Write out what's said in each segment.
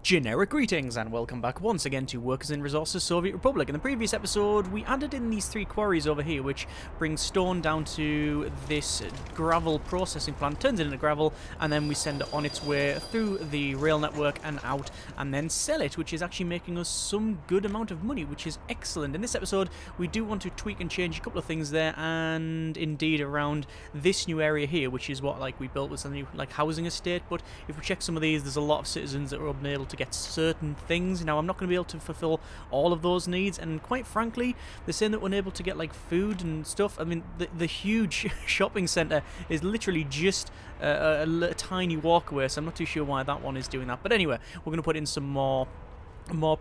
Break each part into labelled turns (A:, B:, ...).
A: Generic greetings and welcome back once again to Workers in Resources Soviet Republic. In the previous episode we added in these 3 quarries over here which brings stone down to this gravel processing plant, turns it into gravel, and then we send it on its way through the rail network and out and then sell it, which is actually making us some good amount of money, which is excellent. In this episode we do want to tweak and change a couple of things there, and indeed around this new area here, which is what we built with a new housing estate. But if we check some of these, there's a lot of citizens that are unable to get certain things. Now I'm not going to be able to fulfill all of those needs, and quite frankly they're saying that we're unable to get food and stuff. I mean, the huge shopping centre is literally just a tiny walk away, so I'm not too sure why that one is doing that. But anyway, we're going to put in some more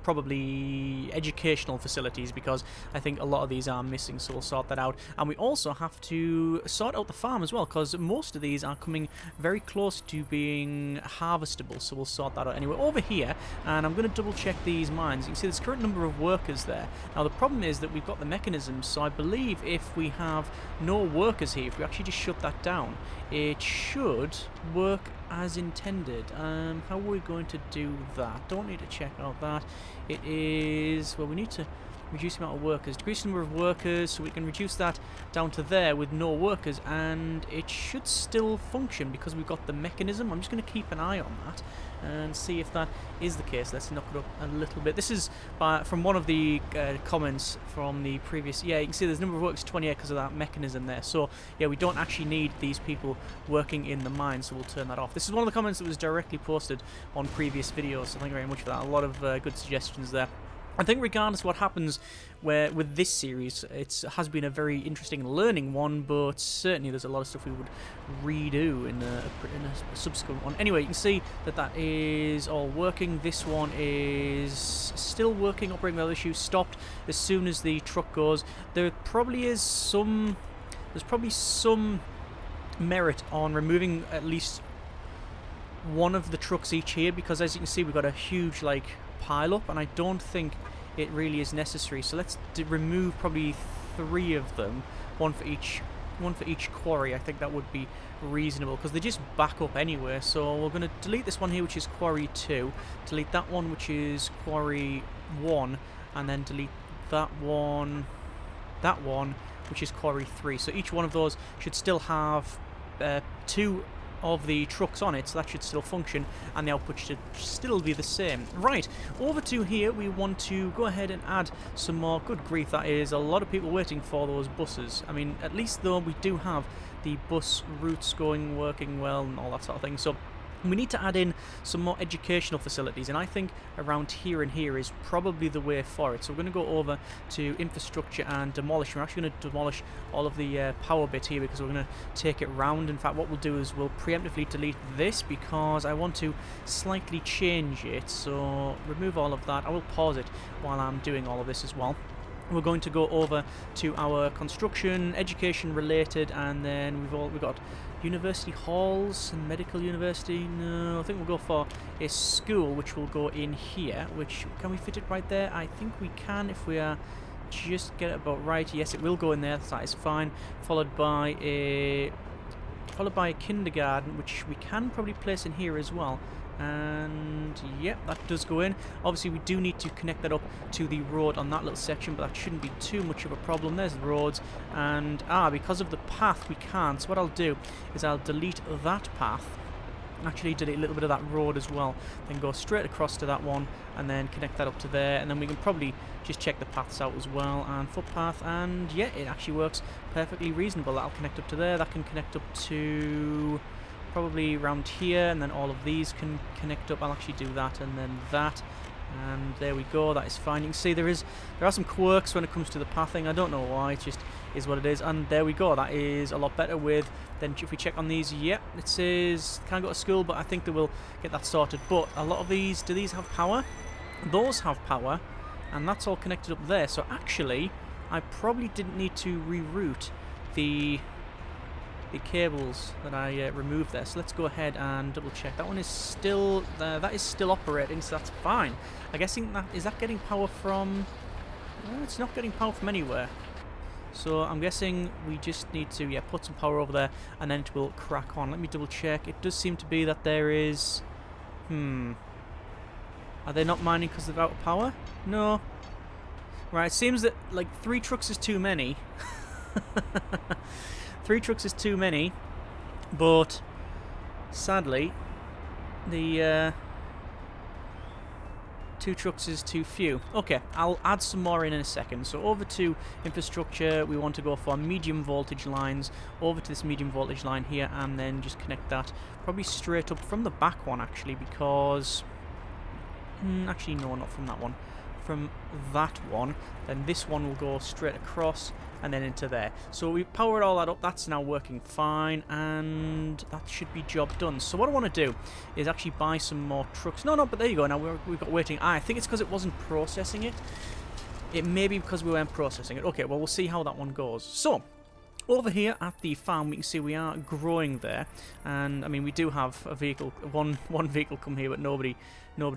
A: probably educational facilities, because I think a lot of these are missing, so we'll sort that out. And we also have to sort out the farm as well, because most of these are coming very close to being harvestable, so we'll sort that out. Anyway, over here, and I'm going to double check these mines. You can see there's current number of workers there. Now the problem is that we've got the mechanisms, so I believe if we have no workers here, if we actually just shut that down, it should work as intended. How are we going to do that? Don't need to check out that. It is, well, we need to reduce the amount of workers, decrease the number of workers, so we can reduce that down to there with no workers, and it should still function because we've got the mechanism. I'm just going to keep an eye on that and see if that is the case. Let's knock it up a little bit. This is from one of the comments from the previous. Yeah, you can see there's number of workers 28 because of that mechanism there. So yeah, we don't actually need these people working in the mine, so we'll turn that off. This is one of the comments that was directly posted on previous videos, so thank you very much for that. A lot of good suggestions there. I think regardless of what happens with this series, it has been a very interesting learning one, but certainly there's a lot of stuff we would redo in a subsequent one. Anyway, you can see that that is all working. This one is still working, operating without issue, stopped as soon as the truck goes. There's probably some merit on removing at least one of the trucks each here, because as you can see we've got a huge pile up, and I don't think it really is necessary. So let's remove probably 3 of them, one for each quarry. I think that would be reasonable because they just back up anyway. So we're going to delete this one here, which is quarry 2, delete that one, which is quarry 1, and then delete that one, which is quarry 3. So each one of those should still have 2 of the trucks on it, so that should still function, and the output should still be the same. Right, over to here we want to go ahead and add some more. Good grief, that is a lot of people waiting for those buses. I mean, at least though we do have the bus routes working well and all that sort of thing, so we need to add in some more educational facilities, and I think around here and here is probably the way for it. So we're going to go over to infrastructure and demolish. We're actually going to demolish all of the power bit here because we're going to take it round. In fact, what we'll do is we'll preemptively delete this because I want to slightly change it. So remove all of that. I will pause it while I'm doing all of this as well. We're going to go over to our construction, education related, and then we've got university halls and medical university. No, I think we'll go for a school, which will go in here. Which, can we fit it right there? I think we can if we are just get it about right. Yes, it will go in there. That is fine. Followed by a kindergarten, which we can probably place in here as well. And yep, that does go in. Obviously we do need to connect that up to the road on that little section, but that shouldn't be too much of a problem. There's the roads, and because of the path we can't. So what I'll do is I'll delete that path, actually delete a little bit of that road as well, then go straight across to that one and then connect that up to there, and then we can probably just check the paths out as well, and footpath, and yeah, it actually works perfectly reasonable. That'll connect up to there, that can connect up to probably around here, and then all of these can connect up. I'll actually do that and then that, and there we go. That is fine. You can see there are some quirks when it comes to the pathing. I don't know why, it just is what it is, and there we go. That is a lot better with. Then if we check on these, yep, it says can't go to school, but I think they will get that sorted. But a lot of these, do these have power? Those have power, and that's all connected up there. So actually I probably didn't need to reroute the cables that I removed there. So let's go ahead and double check. That one is still that is still operating, so that's fine. I'm guessing that is that getting power from. Well, it's not getting power from anywhere. So I'm guessing we just need to put some power over there, and then it will crack on. Let me double check. It does seem to be that there is Are they not mining because they're out of power? No. Right, it seems that, like, 3 trucks is too many. 3 trucks is too many, but sadly, the 2 trucks is too few. Okay, I'll add some more in a second. So over to infrastructure, we want to go for medium voltage lines, over to this medium voltage line here, and then just connect that probably straight up from the back one, actually, because... actually, no, not from that one. From that one, then this one will go straight across and then into there. So we've powered all that up. That's now working fine, and that should be job done. So what I want to do is actually buy some more trucks. No, but there you go. Now we've got waiting. I think it's because it wasn't processing it. It may be because we weren't processing it. Okay, well, we'll see how that one goes. So over here at the farm, we can see we are growing there, and I mean, we do have a vehicle, one vehicle come here, but nobody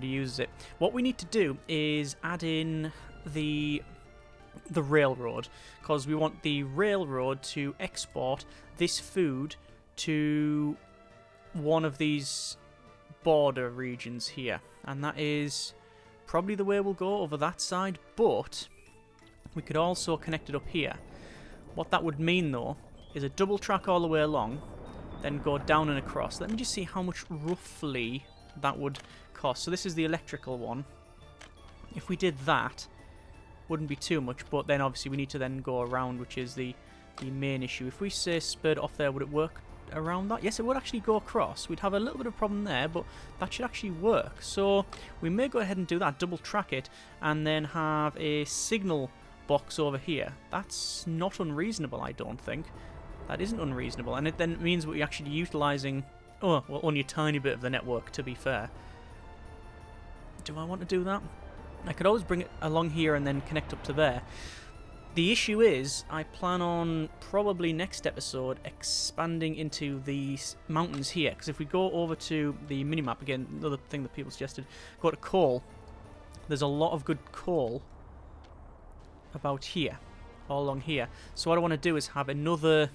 A: uses it. What we need to do is add in the railroad, because we want the railroad to export this food to one of these border regions here, and that is probably the way we'll go over that side, but we could also connect it up here. What that would mean, though, is a double track all the way along, then go down and across. Let me just see how much roughly that would cost. So this is the electrical one. If we did that, wouldn't be too much, but then obviously we need to then go around, which is the main issue. If we say spurred off there, would it work around that? Yes, it would actually go across. We'd have a little bit of problem there, but that should actually work. So we may go ahead and do that, double track it, and then have a signal box over here. That's not unreasonable, I don't think. That isn't unreasonable, and it then means we're actually utilising, oh, well, only a tiny bit of the network, to be fair. Do I want to do that? I could always bring it along here and then connect up to there. The issue is, I plan on probably next episode expanding into these mountains here, because if we go over to the minimap, again, another thing that people suggested, go to coal. There's a lot of good coal about here, all along here. So what I want to do is have another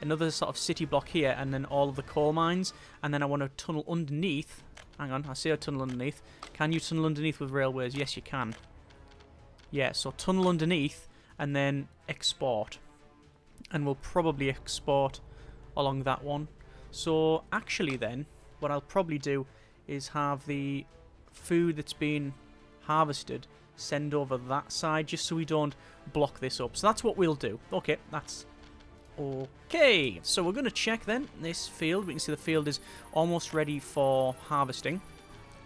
A: sort of city block here, and then all of the coal mines, and then I want to tunnel underneath. Hang on, I see a tunnel underneath. Can you tunnel underneath with railways? Yes, you can. Yeah, so tunnel underneath and then export, and we'll probably export along that one. So actually then, what I'll probably do is have the food that's been harvested send over that side, just so we don't block this up. So that's what we'll do. Okay, that's okay. So we're going to check then this field. We can see the field is almost ready for harvesting.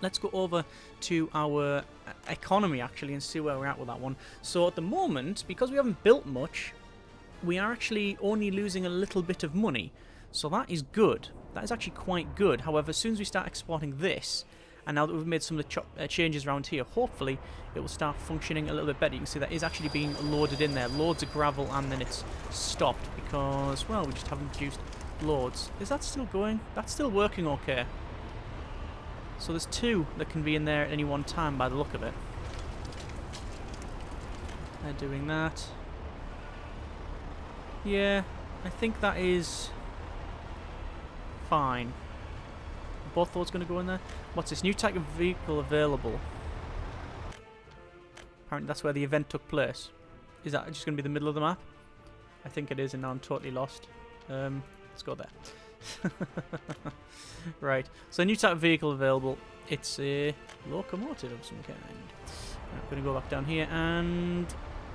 A: Let's go over to our economy actually and see where we're at with that one. So at the moment, because we haven't built much, we are actually only losing a little bit of money. So that is good. That is actually quite good. However, as soon as we start exporting this, and now that we've made some of the changes around here, hopefully it will start functioning a little bit better. You can see that is actually being loaded in there. Loads of gravel, and then it's stopped because, well, we just haven't produced loads. Is that still going? That's still working okay. So there's 2 that can be in there at any one time by the look of it. They're doing that. Yeah, I think that is fine. Both those going to go in there. What's this? New type of vehicle available. Apparently that's where the event took place. Is that just going to be the middle of the map? I think it is, and now I'm totally lost. Let's go there. Right. So new type of vehicle available. It's a locomotive of some kind. Right, I'm going to go back down here, and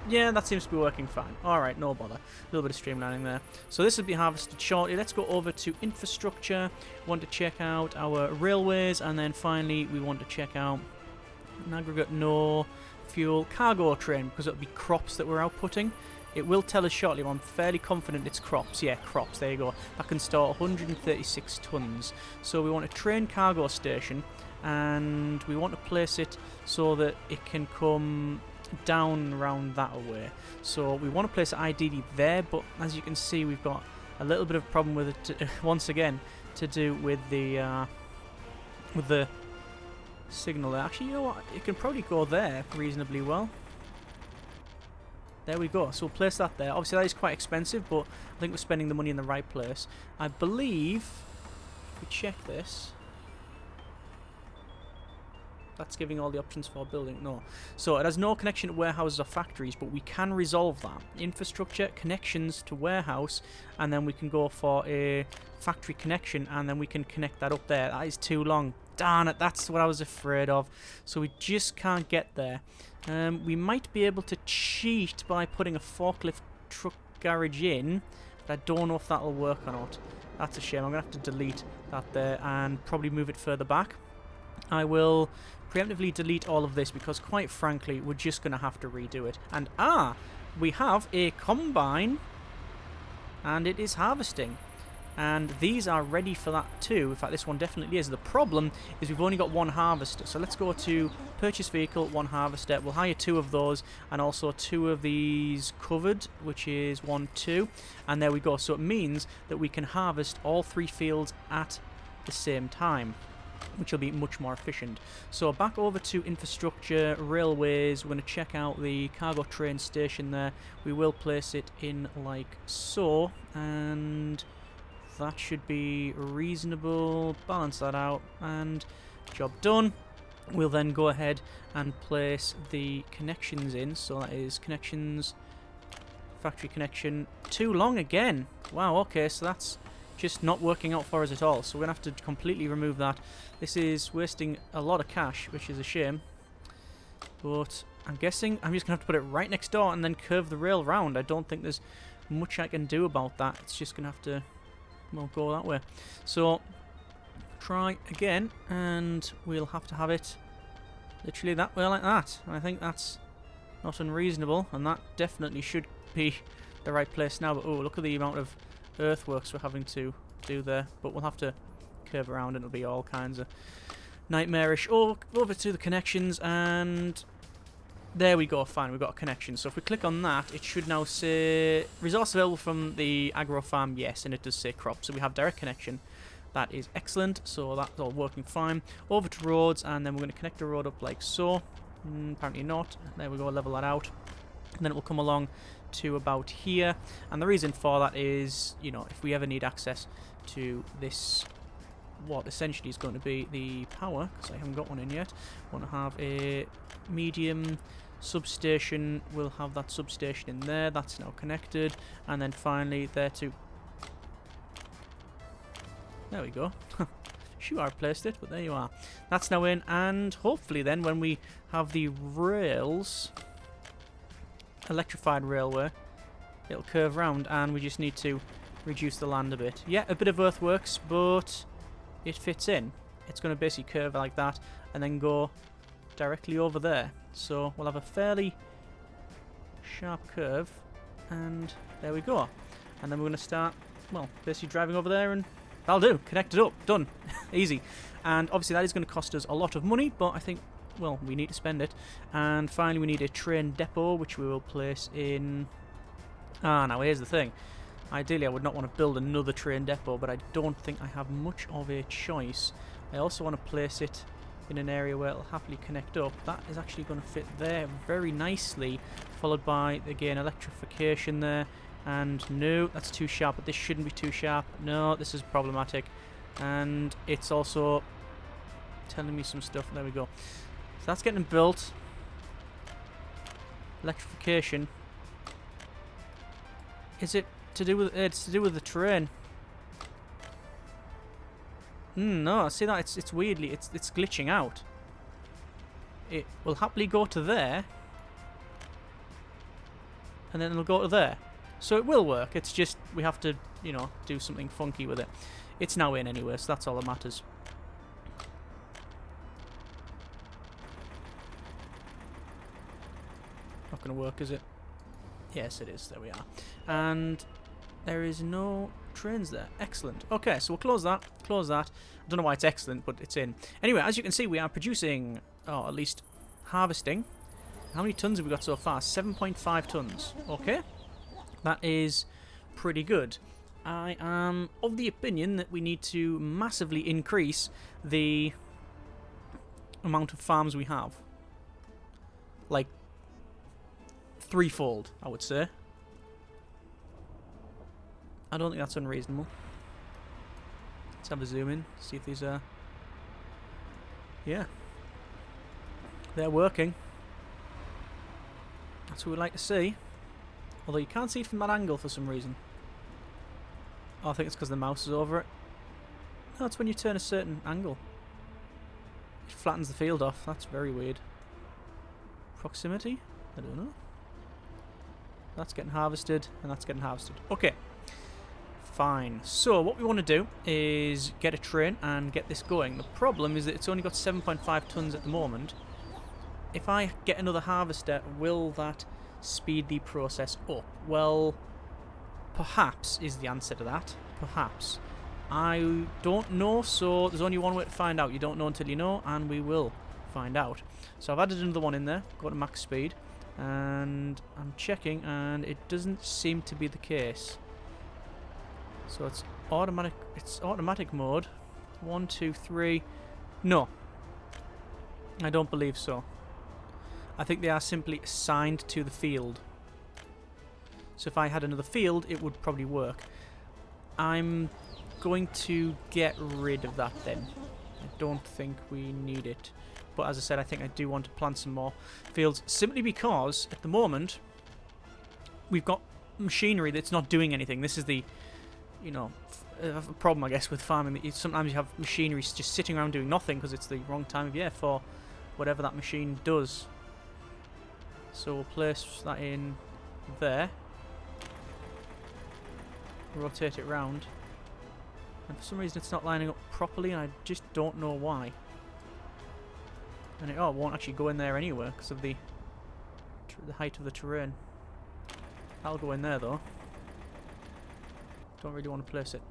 A: yeah, that seems to be working fine. Alright, no bother. A little bit of streamlining there. So this will be harvested shortly. Let's go over to infrastructure. We want to check out our railways, and then finally we want to check out an aggregate no fuel cargo train, because it'll be crops that we're outputting. It will tell us shortly, but I'm fairly confident it's crops. Yeah, crops, there you go. That can store 136 tons. So we want a train cargo station, and we want to place it so that it can come down around that way. So we want to place it ideally there, but as you can see, we've got a little bit of problem with it once again, to do with the signal there. Actually, you know what? It can probably go there reasonably well. There we go. So we'll place that there. Obviously, that is quite expensive, but I think we're spending the money in the right place. I believe, if we check this, That's giving all the options for building. No. So it has no connection to warehouses or factories, but we can resolve that. Infrastructure, connections to warehouse, and then we can go for a factory connection, and then we can connect that up there. That is too long. Darn it, that's what I was afraid of. So we just can't get there. We might be able to cheat by putting a forklift truck garage in, but I don't know if that'll work or not. That's a shame. I'm going to have to delete that there and probably move it further back. I will preemptively delete all of this because, quite frankly, we're just going to have to redo it. And, we have a combine, and it is harvesting. And these are ready for that too. In fact, this one definitely is. The problem is we've only got one harvester. So let's go to purchase vehicle, one harvester. We'll hire 2 of those and also 2 of these covered, which is 1, 2. And there we go. So it means that we can harvest all 3 fields at the same time, which will be much more efficient. So back over to infrastructure, railways. We're going to check out the cargo train station there. We will place it in like so, and that should be reasonable. Balance that out, and job done. We'll then go ahead and place the connections in. So that is connections, factory connection. Too long again. Wow, okay, so that's just not working out for us at all. So we're going to have to completely remove that. This is wasting a lot of cash, which is a shame. But I'm guessing I'm just going to have to put it right next door and then curve the rail round. I don't think there's much I can do about that. It's just going to have to, well, go that way. So try again, and we'll have to have it literally that way like that. I think that's not unreasonable, and that definitely should be the right place now. But oh, look at the amount of earthworks we're having to do there. But we'll have to curve around, and it'll be all kinds of nightmarish. Oh, over to the connections, and there we go. Fine, we've got a connection. So if we click on that, it should now say resource available from the agro farm. Yes, and it does say crop. So we have direct connection. That is excellent. So that's all working fine. Over to roads, and then we're going to connect the road up like so. Apparently not. There we go. Level that out, and then it will come along to about here. And the reason for that is, you know, if we ever need access to this, what essentially is going to be the power, because I haven't got one in yet. Want to have a medium substation. We'll have that substation in there. That's now connected, and then finally there too. There we go. Sure, I placed it, but there you are. That's now in, and hopefully then when we have the rails, electrified railway, it'll curve round, and we just need to reduce the land a bit. Yeah, a bit of earthworks, but it fits in. It's going to basically curve like that and then go directly over there. So we'll have a fairly sharp curve, and there we go. And then we're going to start, well, basically driving over there, and that'll do. Connected up. Done. Easy. And obviously that is going to cost us a lot of money, but I think, well, we need to spend it. And finally we need a train depot, which we will place in... now here's the thing. Ideally I would not want to build another train depot, but I don't think I have much of a choice. I also want to place it in an area where it'll happily connect up. That is actually going to fit there very nicely, followed by, again, electrification there. And no, that's too sharp, but this shouldn't be too sharp. No, this is problematic. And it's also telling me some stuff. There we go. So that's getting built. Electrification. Is it to do with... it's to do with the train. No, see that? It's weirdly... It's glitching out. It will happily go to there. And then it'll go to there. So it will work, it's just we have to, you know, do something funky with it. It's now in anyway, so that's all that matters. Not going to work, is it? Yes, it is. There we are. And there is no trains there. Excellent. Okay, so we'll close that. Close that. I don't know why it's excellent, but it's in. Anyway, as you can see, we are producing, or at least harvesting. How many tons have we got so far? 7.5 tons. Okay. That is pretty good. I am of the opinion that we need to massively increase the amount of farms we have. Like, threefold, I would say. I don't think that's unreasonable. Let's have a zoom in, see if these are... Yeah. They're working. That's what we'd like to see. Although you can't see it from that angle for some reason. Oh, I think it's because the mouse is over it. No, it's when you turn a certain angle. It flattens the field off. That's very weird. Proximity? I don't know. That's getting harvested, and that's getting harvested. Okay. Fine. So, what we want to do is get a train and get this going. The problem is that it's only got 7.5 tons at the moment. If I get another harvester, will that speed the process up? Well, perhaps is the answer to that. Perhaps. I don't know, so there's only one way to find out. You don't know until you know, and we will find out. So I've added another one in there, got to max speed, and I'm checking, and it doesn't seem to be the case. So it's automatic. It's automatic mode. 1, 2, 3. No, I don't believe so. I think they are simply assigned to the field. So if I had another field, it would probably work. I'm going to get rid of that then. I don't think we need it. But as I said, I think I do want to plant some more fields, simply because at the moment we've got machinery that's not doing anything. This is the, you know, a problem, I guess, with farming. Sometimes you have machinery just sitting around doing nothing because it's the wrong time of year for whatever that machine does. So we'll place that in there. Rotate it round. And for some reason it's not lining up properly, and I just don't know why. And it won't actually go in there anywhere because of the height of the terrain. I'll go in there though. Don't really want to place it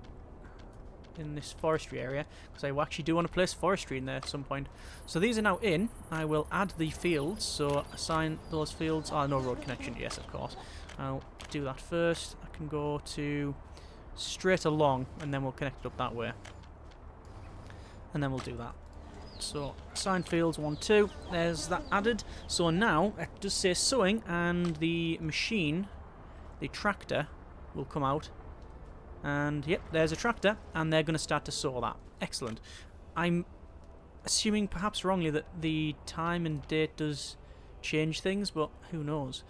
A: in this forestry area because I actually do want to place forestry in there at some point. So these are now in. I will add the fields, so assign those fields. Oh, no road connection, yes, of course. I'll do that first. I can go to straight along and then we'll connect it up that way. And then we'll do that. So assign fields 1, 2. There's that added. So now it does say sowing, and the machine, the tractor, will come out. And yep, there's a tractor, and they're going to start to sow that. Excellent. I'm assuming perhaps wrongly that the time and date does change things, but who knows.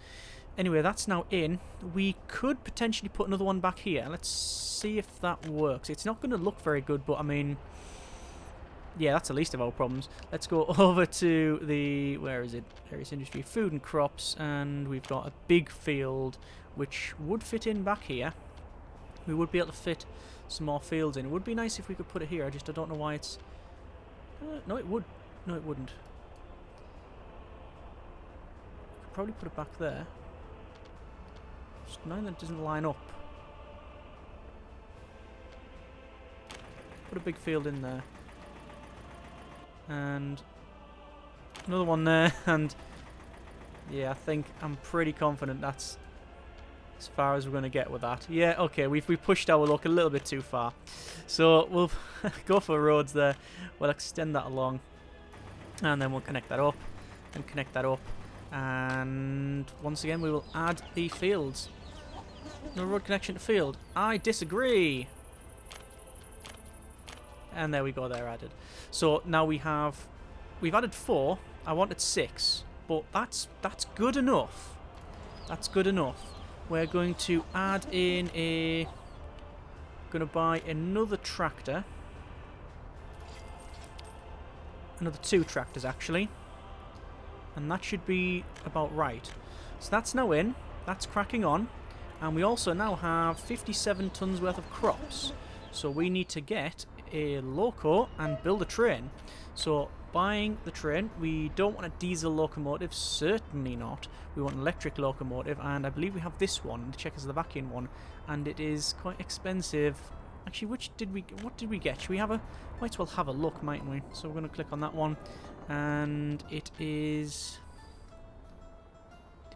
A: Anyway, that's now in. We could potentially put another one back here. Let's see if that works. It's not going to look very good, but I mean, yeah, that's the least of our problems. Let's go over to the, where is it? Various industry, food and crops, and we've got a big field which would fit in back here. We would be able to fit some more fields in. It would be nice if we could put it here. I don't know why it's... no, it would. No, it wouldn't. Could probably put it back there. Just knowing that it doesn't line up. Put a big field in there. And another one there. And yeah, I think I'm pretty confident that's as far as we're going to get with that. Yeah, okay, we pushed our luck a little bit too far. So we'll go for roads there. We'll extend that along. And then we'll connect that up. And connect that up. And once again, we will add the fields. No road connection to field. I disagree. And there we go, they're added. So now we've added 4. I wanted 6. But that's good enough. That's good enough. We're going to add in a... going to buy another tractor. Another 2 tractors, actually. And that should be about right. So that's now in. That's cracking on. And we also now have 57 tons worth of crops. So we need to get a loco and build a train. So buying the train, we don't want a diesel locomotive, certainly not. We want an electric locomotive, and I believe we have this one. The check is the vacuum one, and it is quite expensive. Actually, what did we get? Should we have a... might as well have a look, mightn't we? So we're going to click on that one, and it is the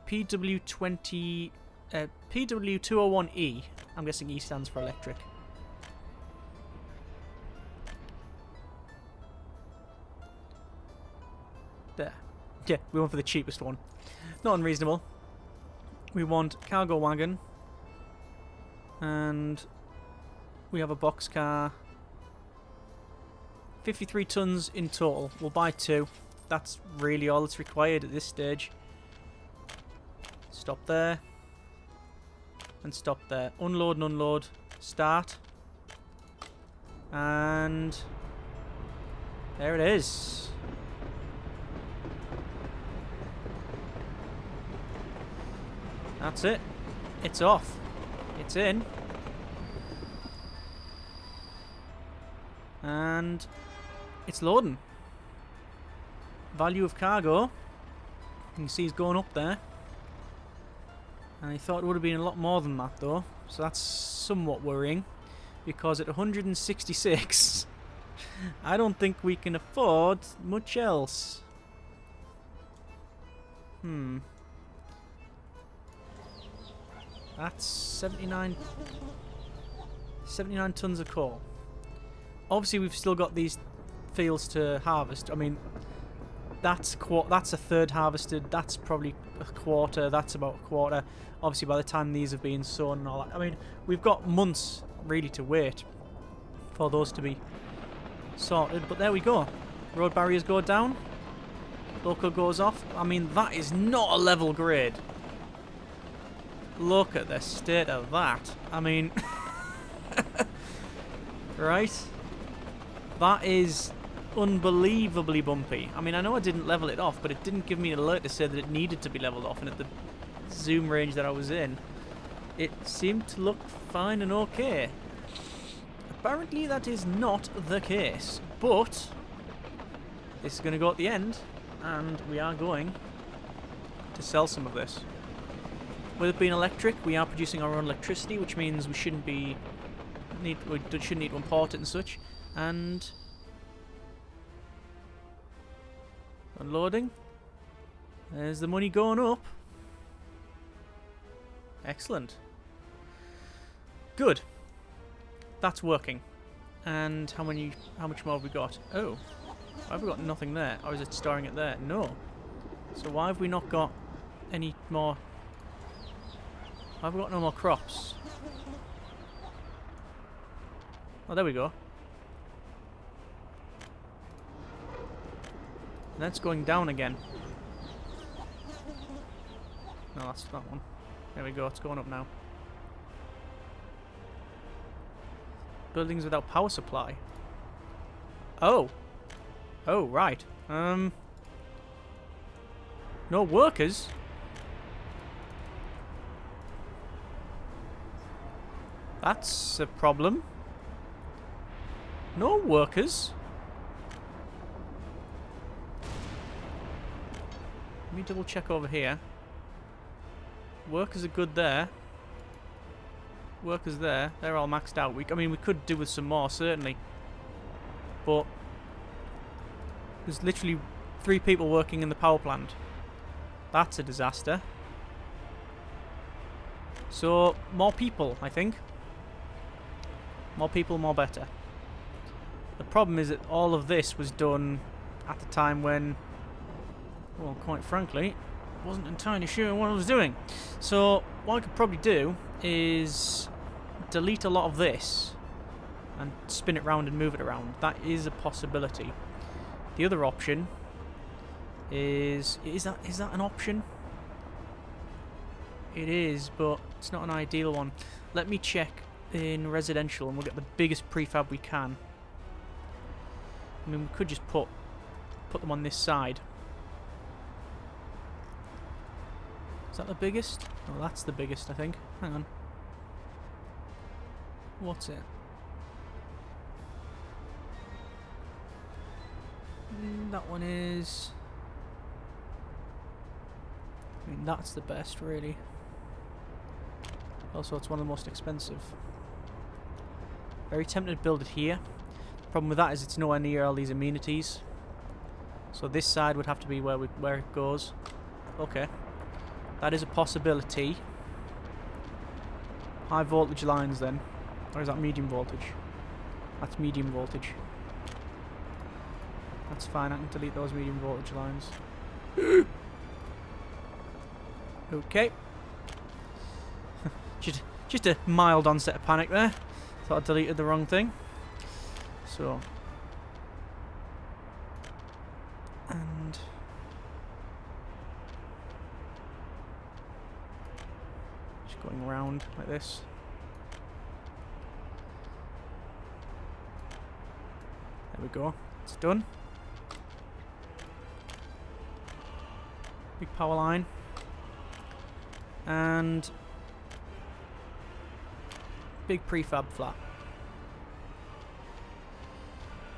A: PW201E. I'm guessing E stands for electric. There. Yeah, we went for the cheapest one. Not unreasonable. We want cargo wagon. And we have a boxcar. 53 tons in total. We'll buy 2. That's really all that's required at this stage. Stop there. And stop there. Unload and unload. Start. And there it is. That's it. It's off. It's in. And it's loading. Value of cargo. You can see it's going up there. And I thought it would have been a lot more than that though. So that's somewhat worrying. Because at 166, I don't think we can afford much else. That's 79 tons of coal. Obviously, we've still got these fields to harvest. I mean, that's a third harvested. That's probably a quarter. That's about a quarter. Obviously, by the time these have been sown and all that, I mean, we've got months really to wait for those to be sorted. But there we go. Road barriers go down. Local goes off. I mean, that is not a level grade. Look at the state of that. I mean, right? That is unbelievably bumpy. I mean, I know I didn't level it off, but it didn't give me an alert to say that it needed to be leveled off. And at the zoom range that I was in, it seemed to look fine and okay. Apparently that is not the case. But this is going to go at the end, and we are going to sell some of this. With it being electric, we are producing our own electricity, which means we shouldn't need to import it and such. And unloading. There's the money going up. Excellent. Good. That's working. And how much more have we got? Oh, have we got nothing there? Or is it storing it there? No. So why have we not got any more? Why have we got no more crops? Oh, there we go. And that's going down again. No, that's that one. There we go, it's going up now. Buildings without power supply. Oh. Oh, right. No workers? That's a problem. No workers? Let me double check over here. Workers are good there. Workers there. They're all maxed out. I mean, we could do with some more, certainly. But there's literally 3 people working in the power plant. That's a disaster. So, more people, I think. More people, more better. The problem is that all of this was done at the time when, well, quite frankly, I wasn't entirely sure what I was doing. So what I could probably do is delete a lot of this and spin it round and move it around. That is a possibility. The other option is that an option? It is, but it's not an ideal one. Let me check in residential and we'll get the biggest prefab we can. I mean, we could just put them on this side. Is that the biggest? Oh, that's the biggest, I think. Hang on. What's it? That one is... I mean, that's the best, really. Also, it's one of the most expensive. Very tempted to build it here. The problem with that is it's nowhere near all these amenities. So this side would have to be where it goes. Okay. That is a possibility. High voltage lines then. Or is that medium voltage? That's medium voltage. That's fine, I can delete those medium voltage lines. Okay. Just a mild onset of panic there. Thought I deleted the wrong thing. So. And Going around like this. There we go. It's done. Big power line. And big prefab flat.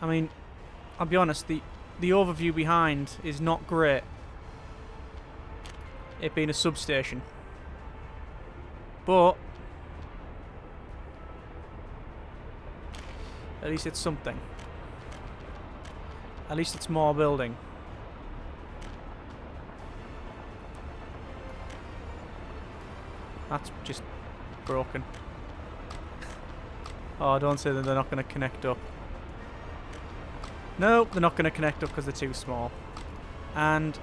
A: I mean, I'll be honest, the overview behind is not great. It being a substation. But at least it's something. At least it's more building. That's just broken. Oh, don't say that they're not going to connect up. Nope, they're not going to connect up because they're too small. And,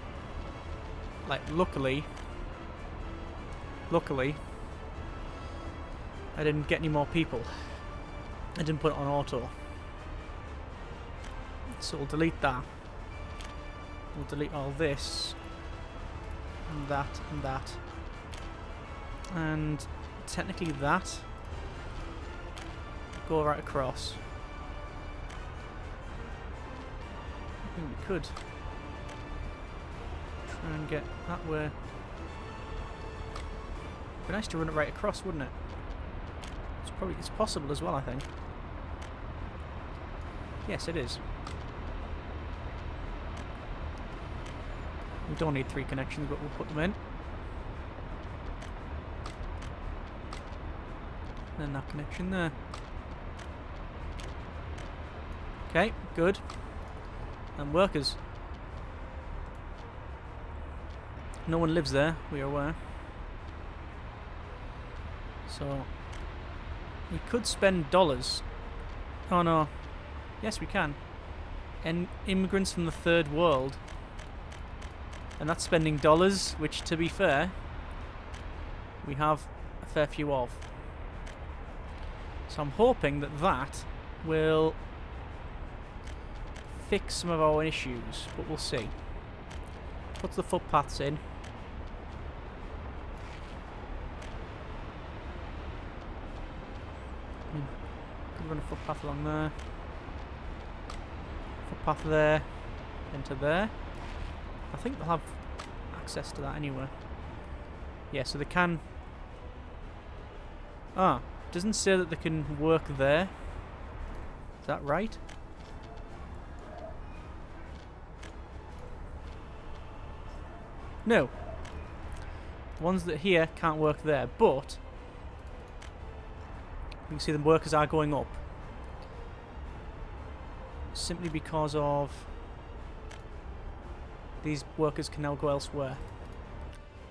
A: like, luckily, I didn't get any more people. I didn't put it on auto. So we'll delete that. We'll delete all this. And that, and that. And technically that. Go right across. I think we could try and get that way. It'd be nice to run it right across, wouldn't it? It's possible as well, I think. Yes, it is. We don't need 3 connections, but we'll put them in. And then that connection there. Okay, good. And workers. No one lives there, we are aware. So we could spend dollars. Oh no. Yes, we can. And immigrants from the third world. And that's spending dollars, which, to be fair, we have a fair few of. So I'm hoping that that will fix some of our issues, but we'll see. Put the footpaths in. Could run a footpath along there. Footpath there. Into there. I think they'll have access to that anyway. Yeah, so they can... Ah, doesn't say that they can work there. Is that right? No. The ones that here can't work there, but you can see the workers are going up. Simply because of these workers can now go elsewhere.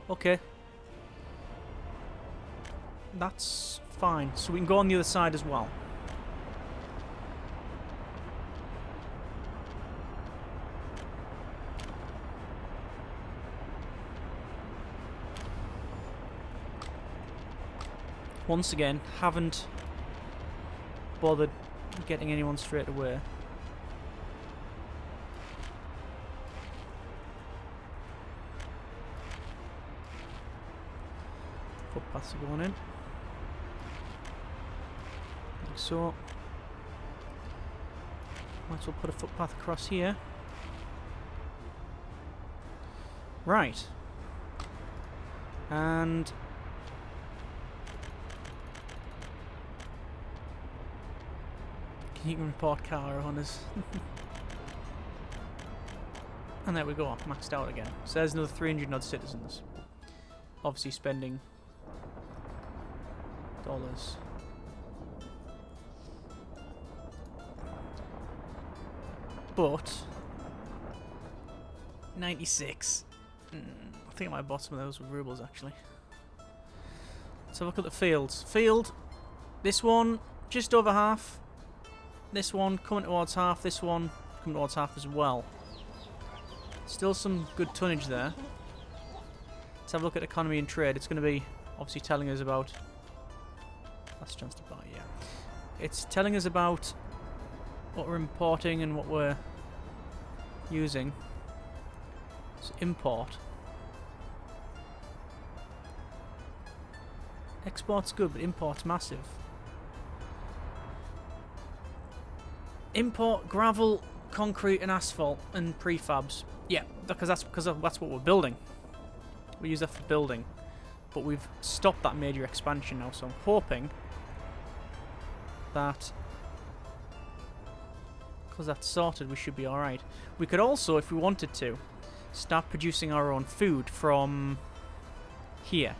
A: Okay. That's fine. So we can go on the other side as well. Once again, haven't bothered getting anyone straight away. Footpaths are going in. Like so. Might as well put a footpath across here. Right. And you can report car owners. And there we go, maxed out again. So there's another 300 odd citizens. Obviously spending dollars. But 96. I think I might have bought some of those with rubles actually. Let's have a look at the fields. Field, this one just over half. This one coming towards half, this one coming towards half as well. Still some good tonnage there. Let's have a look at economy and trade. It's going to be obviously telling us about... Last chance to buy, yeah. It's telling us about what we're importing and what we're using. So import. Export's good, but import's massive. Import gravel, concrete, and asphalt, and prefabs. Yeah, because that's what we're building. We use that for building, but we've stopped that major expansion now. So I'm hoping that because that's sorted, we should be all right. We could also, if we wanted to, start producing our own food from here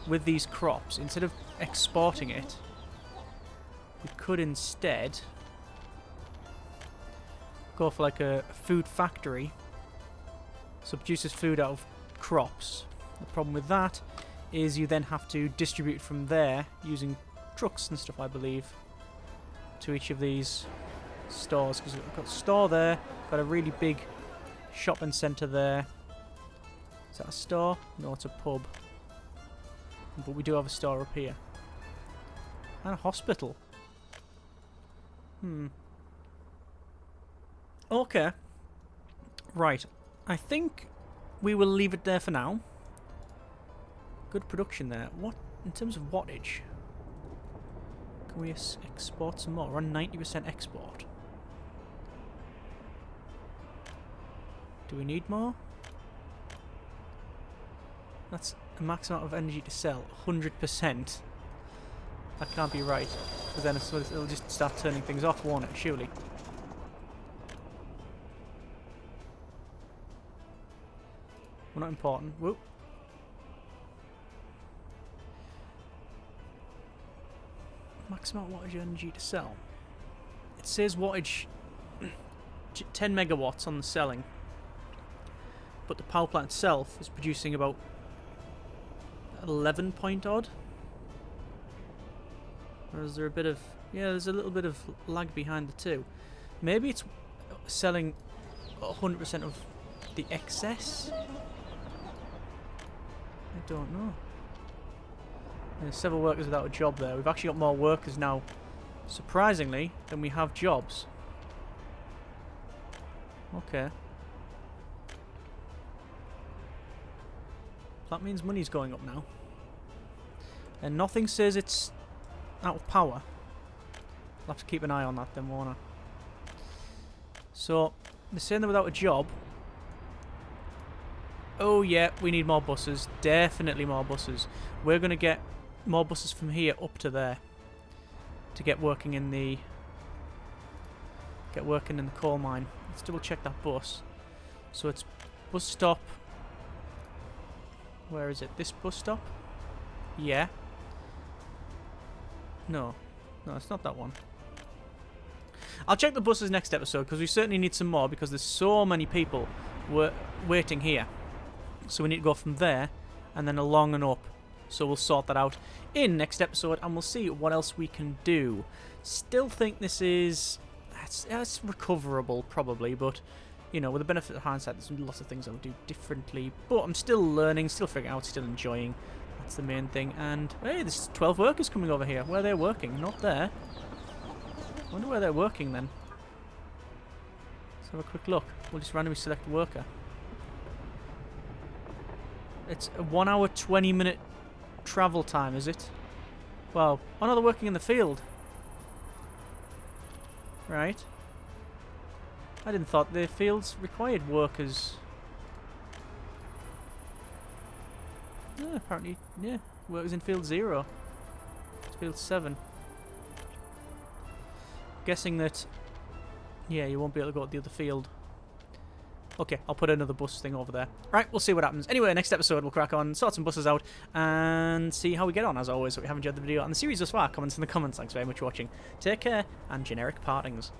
A: with these crops. Instead of exporting it, we could instead go for like a food factory. So it produces food out of crops. The problem with that is you then have to distribute from there using trucks and stuff, I believe, to each of these stores. Because we've got a store there, got a really big shopping centre there. Is that a store? No, it's a pub. But we do have a store up here. And a hospital. Okay. Right. I think we will leave it there for now. Good production there. What, in terms of wattage? Can we export some more? We're on 90% export. Do we need more? That's a max amount of energy to sell. 100%. That can't be right. Because then it'll just start turning things off, won't it? Surely. We're not important. Whoop. Max amount of wattage energy to sell. It says wattage 10 megawatts on the selling. But the power plant itself is producing about 11 point odd. Or is there a bit of... yeah, there's a little bit of lag behind the two. Maybe it's selling 100% of the excess? I don't know. There's several workers without a job there. We've actually got more workers now, surprisingly, than we have jobs. Okay. That means money's going up now. And nothing says it's out of power. I'll have to keep an eye on that then, won't I? So, they're saying they're without a job. Oh yeah, we need more buses. Definitely more buses. We're going to get more buses from here up to there. To get working in the... coal mine. Let's double check that bus. So it's bus stop... where is it? This bus stop? Yeah. No. No, it's not that one. I'll check the buses next episode, because we certainly need some more, because there's so many people waiting here. So we need to go from there, and then along and up. So we'll sort that out in next episode, and we'll see what else we can do. Still think this is... it's recoverable, probably, but... you know, with the benefit of hindsight, there's lots of things I'll do differently. But I'm still learning, still figuring out, still enjoying. That's the main thing. And, hey, there's 12 workers coming over here. Where they're working? Not there. I wonder where they're working, then. Let's have a quick look. We'll just randomly select a worker. It's a 1 hour, 20 minute travel time, is it? Well, oh no, they're working in the field. Right. I didn't thought the fields required workers. Yeah, apparently, yeah. Workers in field 0. It's field 7. Guessing that, yeah, you won't be able to go to the other field. Okay, I'll put another bus thing over there. Right, we'll see what happens. Anyway, next episode we'll crack on, sort some buses out, and see how we get on. As always, if you have enjoyed the video and the series thus far, comments in the comments. Thanks very much for watching. Take care, and generic partings.